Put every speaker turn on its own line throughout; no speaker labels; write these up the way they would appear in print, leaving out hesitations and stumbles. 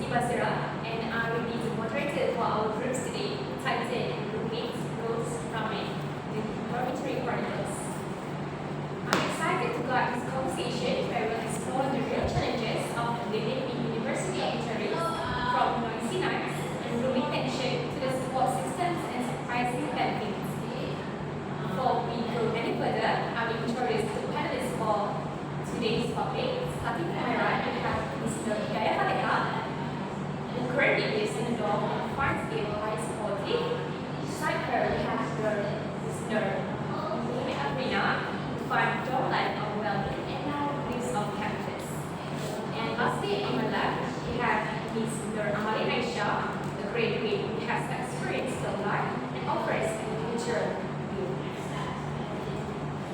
Basirah, and I will be the moderator for our groups today, titled Roommates, Rules, Ramen, the Dormitory Chronicles. I'm excited to guide this conversation where we'll explore the real challenges of living in university dormitories, from noisy nights and roommate tension to the support systems and surprising benefits. Before we go any further, I will introduce the panelists for today's topic. Starting from my right, we have Mr. Hidayah Fatehah, who currently lives in a dorm and finds it quite supportive. Beside her, we have Mr. Afrina, who finds dorm life overwhelming and now lives on campus. And lastly, on my left, we have Mr. Amalin Aisyah, a graduate who has experienced the life and offers a future view.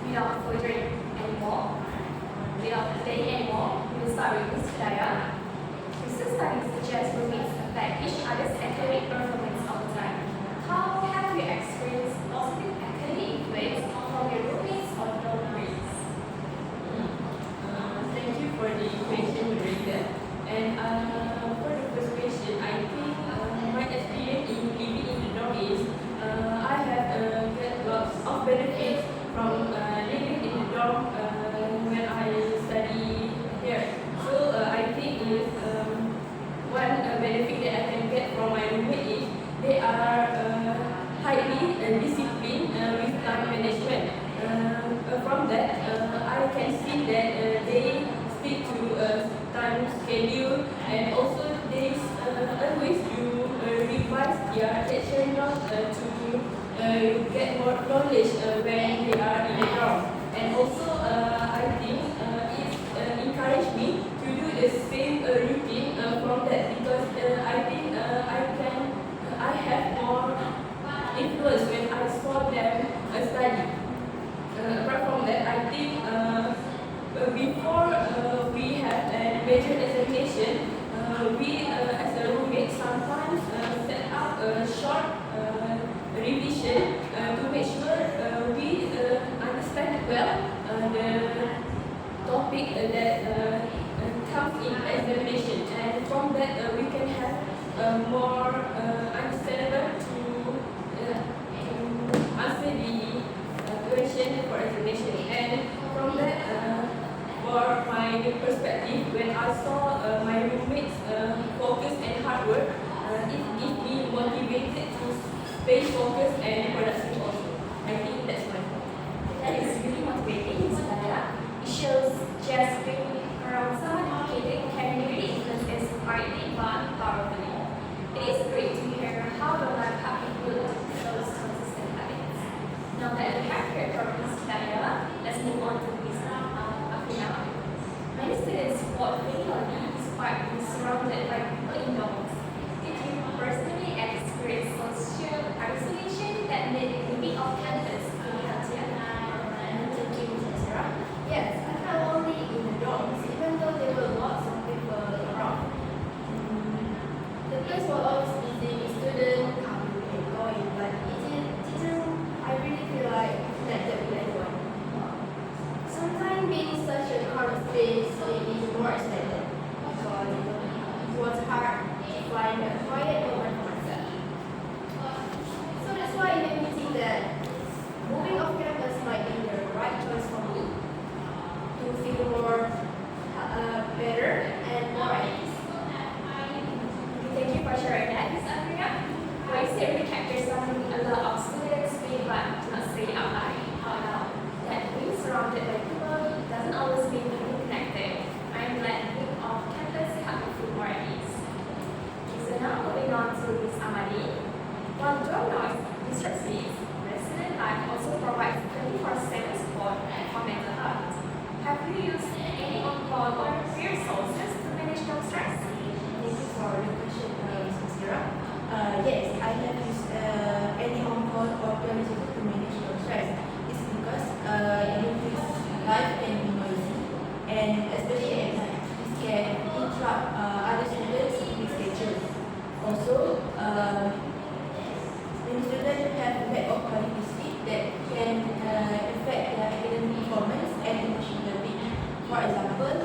Without delaying anymore, we will start with Ms. Hidayah. Recent studies suggest roommates affect each other's academic performance all the time. How have you experienced positive academic influence from your roommates or dormitories?
Thank you for the question, Moderator. And for the first question, I think my experience in living in the dorm is I have get lots of benefits from living in the dorm when I study here. So I think is one benefit that I can get from my roommate is they are highly disciplined with time management. From that, I can see that they stick to time schedule, and also they always do revise their lecture notes to get more knowledge when they are in the dorm. And also, I think it encouraged me to do the same routine from that, because I think I have more influence when I saw them study. Apart from that, I think before we have a major examination, we as a roommate sometimes set up a short revision to make sure we understand well the topic that comes in examination, and from that we can have more understandable to answer the question for examination. And from that, for my perspective, when I saw my roommates focus and hard work, it gives me motivated to stay focused and productive also. I think that's my point.
That is really motivating, Ms. Hidayah. It shows just being around someone educated can really influence quietly but powerfully. It is great to hear how the life have built those consistent habits. Now that we have heard from Ms. Hidayah, let's move on to Ms. Afrina. Many students support regularly despite being surrounded by people in dorms. Did you personally experience social isolation that made living off campus feel healthier?
Thank you, Ms. Basirah. Yes, I felt lonely in the dorms, even though there were lots of people around. The place was always busy with students coming and going, but I really feel like connected with everyone. Sometimes being such a crowded space made me more excited, because it was hard to find a quiet moment for myself. So that's why it made me think that moving off campus might be the right choice for me to feel more better and more at ease.
Thank you for sharing that, Ms. Afrina. I say really captures something a lot of students feel but do not say out loud. That being surrounded by people doesn't always mean being connected. I'm glad being off campus helped me feel more at ease. Okay, so now moving on to Ms. Amani. While dorm noise disrupts sleep, resident life also provides 24/7 support for mental health. Have you used any on-call or peer resources to manage dorm stress?
Thank you for the question, Ms. Basirah. Yes, I have used any on-call or peer resources to manage your stress. It's because life can be noisy, and especially at night, this can interrupt other students' sleeping schedules. Also, when students have a lack of quality sleep, that can affect their academic performance and emotional well-being. For example,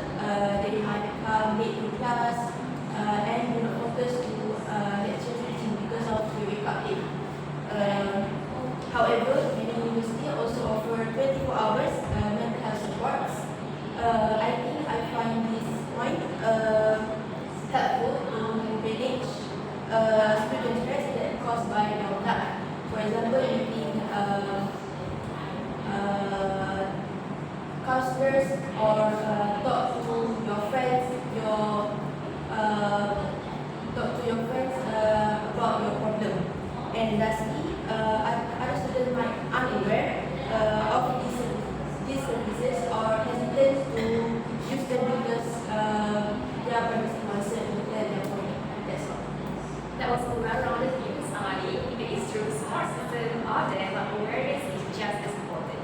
they might come late to class and do not focus to lecture teaching because of the wake up late. However, many universities also offer 24 hours mental health supports. I think I find this point helpful to manage student stress that caused by downtime. For example, using counselors or talk to your friends, about your problem. And lastly, other students might unaware of these services or hesitant to use them because they are privacy concern to clear their point. That's all.
That was a well-rounded view, Amani. It is true, support systems are there, but awareness is just as important.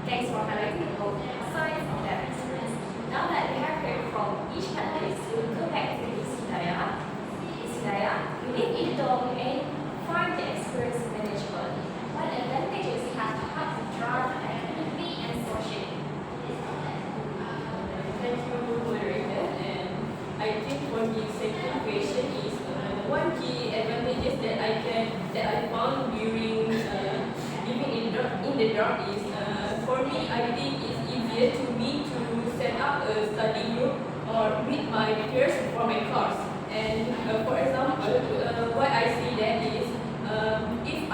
Thanks for highlighting the both sides of that experience. Now that we have heard from each panelist, we'll go back to Ms. Hidayah. Ms. Hidayah, you live in a dorm and find the experience manageable. What advantages have helped you thrive academically and socially?
Thank you, Moderator. And I think for the second question is one key advantages that I found during living in the dorm is for me I think it's easier to me to set up a study group or meet my peers for my course. And for example, what I see that is if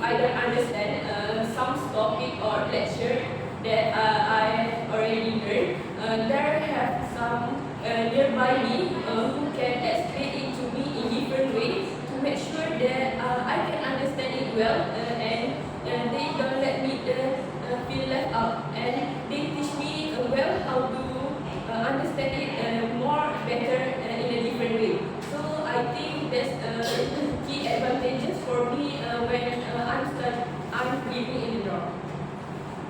I don't understand some topic or lecture that I already learned, there have some nearby me who can explain it to me in different ways to make sure that I can understand it well and they don't let me feel left out, and they teach me well how to understand it more better in a different way. So I think that's key advantages for me when I'm living in the dorm.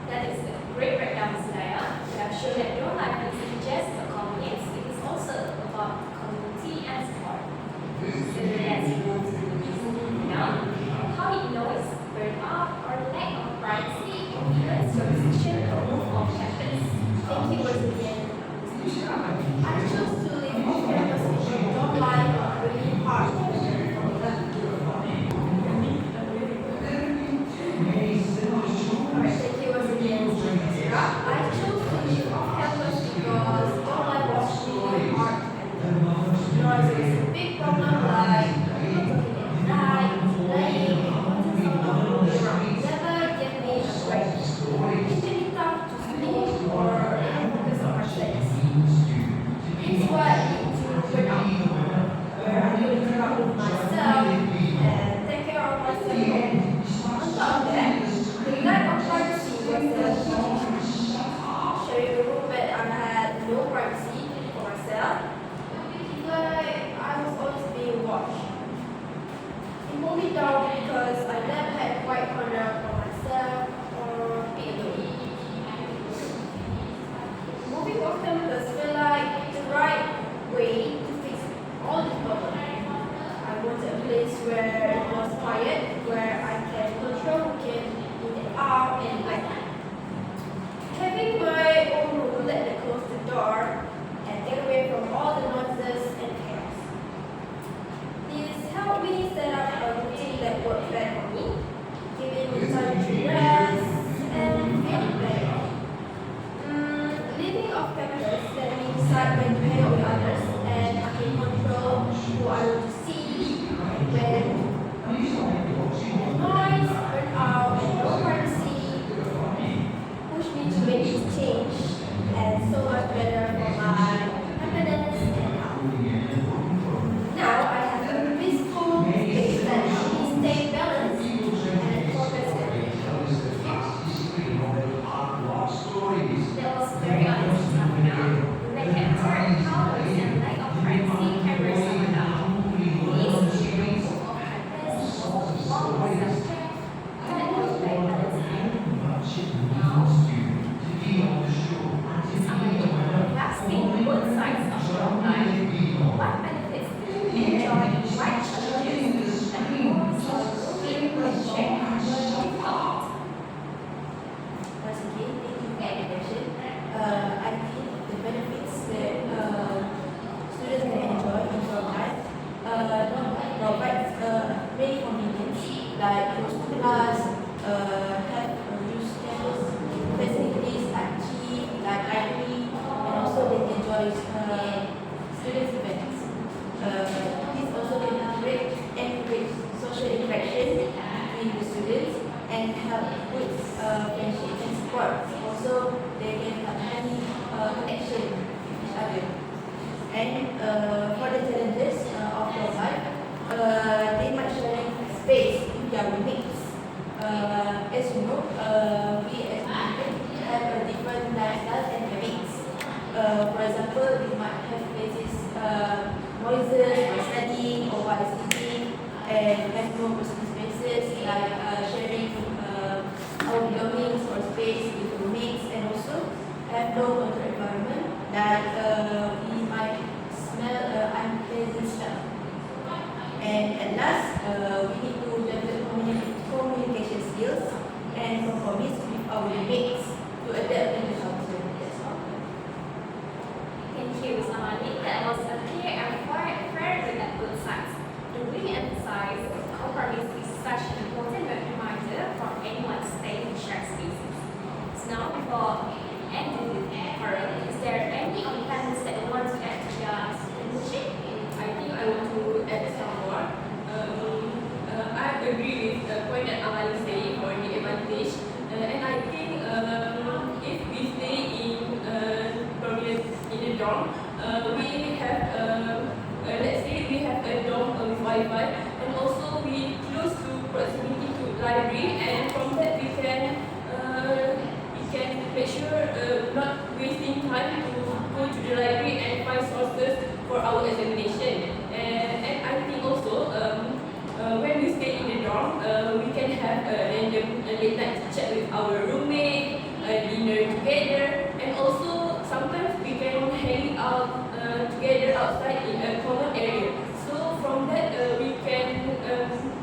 That is a great breakdown, Ms. Hidayah. You have shown that your life isn't just a convenience, it is also about community and support. So let's move to the reason now. How it knows burnout or lack of privacy influence your decision to move off campus.
Thank you once again, Ms. Basirah. I chose to live off campus because dorm life is really hard. Alright, thank you once again, Ms. Basirah. I chose to live off campus because dorm life was really hard. Noise is a big problem, like people talking at night, playing, and constant sound of moving around. Never gave me a break. It made me tough to sleep or even focus on my studies. This is what led to burnout, where I couldn't keep up with myself and take care of myself. On top of that, the lack of privacy was a huge issue. Sharing a room bed, I had no privacy for myself. It's like I was always being watched. It moved me down because I never had a quiet corner for myself or be alone. Moving off campus felt like the right way to fix all these problems. I wanted a place where it was quiet, where I can control who came in and out and like having my own room, let me close the door and get away from all the noises and chaos. This helped me set up a routine that worked better for me, giving me time to rest and feel better. Living off campus let me decide when to hang out with others, and I can control who I want to see, when noise, burnout, and no privacy push me to make this change, and so much better for my confidence and health. Now I have a peaceful space that helps me stay balanced and focused.
That was very honest, Afrina. Like at turn,
for the challenges of your life, they might sharing space with their roommates. As you know, we as people have a different lifestyle and habits. For example, we might have places, noises while studying or while sitting, and have no personal spaces like sharing our belongings or space with roommates, and also have no control environment like we might smell unpleasant smell. And at last, we need to develop communication skills and compromise with our roommates to adapt to the culture. That's all.
Thank you, Amani. That was a clear and very good at both sides. To really emphasize compromise is such an important reminder for anyone staying in shared spaces. So now, before ending the forum, is there any comments that you want to add to your presentation?
I think I want to add some more. I agree with the point that Amalin saying for the advantage, and I think if we stay in a dorm, we have let's say we have a dorm with Wi-Fi, and also we close to proximity to library, and from that we can make sure not wasting time to go to the library and find sources for our examination. And I think also when we stay in the dorm, we can have a random late night chat with our roommate, dinner together, and also sometimes we can hang out together outside in a common area. So from that we can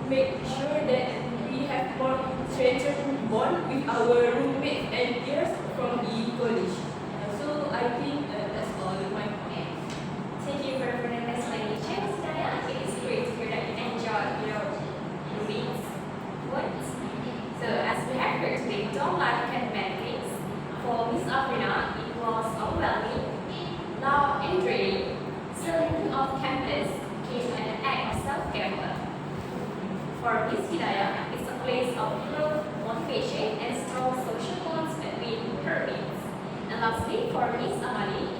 make sure that we have more strengthened bond with our roommates and peers from the college. So I think that's all my point.
Thank you for the explanation, Hidayah. It is great to hear that you enjoy your roommates' words. So as we have heard today, don't like academics. For Miss Afrina, it was overwhelming, loud and draining. So living off campus became an act of self-care. For Miss Hidayah, it's a place of growth, motivation, and strong social bonds between her mates. And lastly, for Miss Amani,